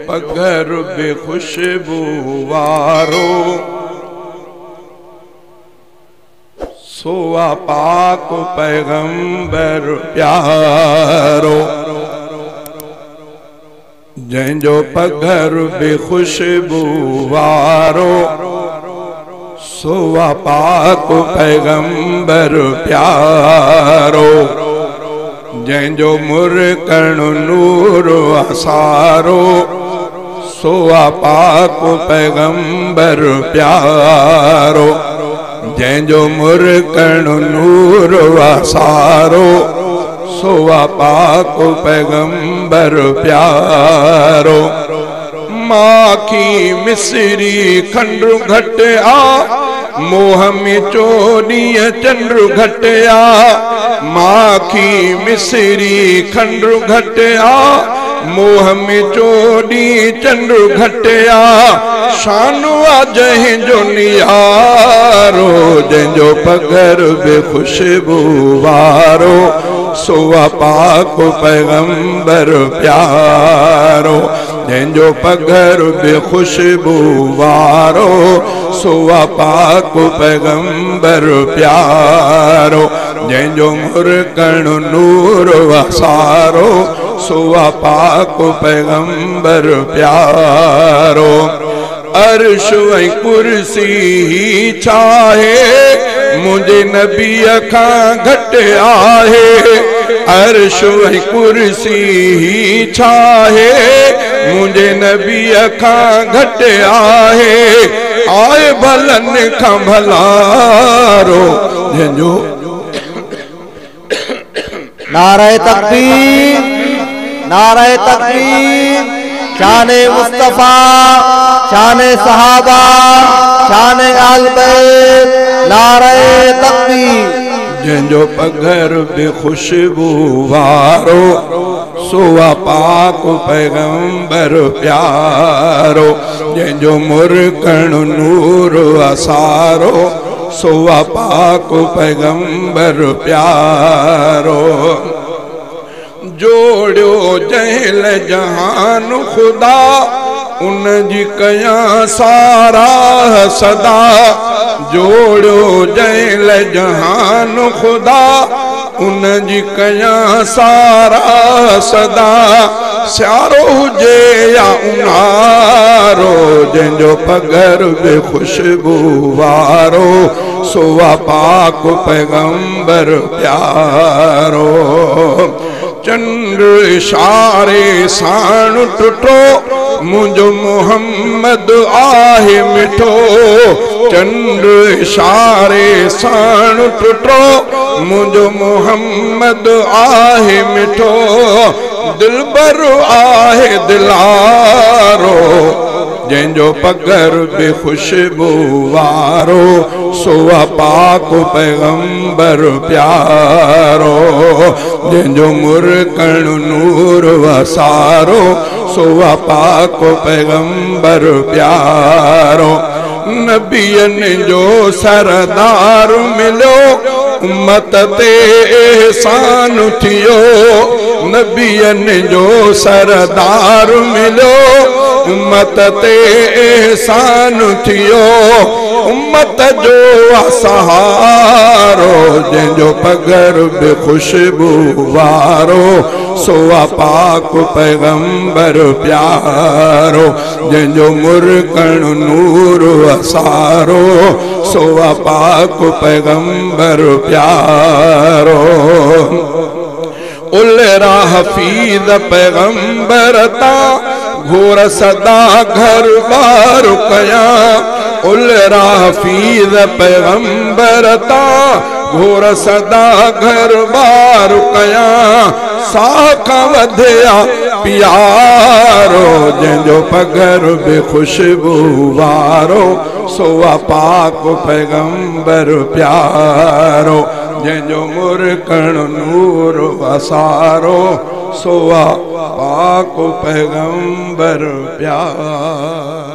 पगर बेखुशबू वारो सोवा पाक पैगंबर प्यारो। जंहिंजो पगर बेखुशबू वारो सोवा पाक पैगंबर प्यारो। जंहिंजो मुरकण नूर असारो सोवा पाक पैगंबर प्यारो। जंहिंजो मुरकण नूर असारो सोवा पाक पैगंबर प्यारो। माखी मिसरी खंडु घट आ मोह में चोॾीअ चंद्र घटिया। माखी मिसरी खंडु घट आ मोह में चोॾी चंद्र घटिया। शान आ जंहिंजो नियारो जंहिंजो पगर बेखुशबू वारो सोवा पाक पैगंबर प्यारो। जंहिंजो पगर बेखुशबू वारो सोवा पाक पैगंबर प्यारो। जंहिंजो मुरकण नूर वसारो सोवा पाक पैगंबर प्यारो। अर्श ऐं कुर्सी छाहे मुंहिंजे नबीअ खां घटि आहे। अर्श ऐं कुर्सी छाहे मुंहिंजे नबीअ खां घटि आहे। आए भलनि खां भलारो जंहिंजो नारे तकबीर नारे तकबीर। शाने मुस्तफा शाने सहाबा शाने आल बैत नारे तकबीर। जंहिंजो पगर बेखुशबू वारो सोवा पाक पैगंबर प्यारो। जंहिंजो मुरकण नूर असारो सोवा पाक पैगंबर प्यारो। जोड़ियो जहिल जहान खुदा उन जी कया सारा सदा। जोड़ियो जहिल जहान खुदा उन जी कया सारा सदा। सियारो हुजे या उन्हारो जंहिंजो पगर बेखुशबू वारो सोवा पाक पैगंबर प्यारो। चंद्र इशारे साण टुटो मुंहिंजो मोहम्मद आहे मिठो। चंद्र इशारे साण टुटो मुंहिंजो मोहम्मद आहे मिठो। दिलबर आहे दिलारो जंहिंजो पगर बेखुशबू वारो सोवा पाक पैगंबर प्यारो। जंहिंजो मुरकण नूर वसारो सोवा पाक पैगंबर प्यारो। नबियनि जो सरदार मिलियो उम्मत ते एहसान थियो। नबियनि जो सरदार मिलियो उम्मत ते एहसान थियो। उम्मत जो सहारो जंहिंजो पगर बेखुशबू वारो सोवा पाक पैगंबर प्यारो। जंहिंजो मुरकण नूर असारो सोवा पाक पैगंबर प्यारो। उलरा हफीज पैगंबर ता घोर सदा घर बार कया। उलरा हफीज पैगंबर ता घोर सदा घर बार कया। साखा वधिया प्यारो जंहिंजो पगर बेखुशबू वारो सोवा पाक पैगंबर प्यारो। जंहिंजो मुरकण नूर वसारो सोवा पाक पैगंबर प्यारो।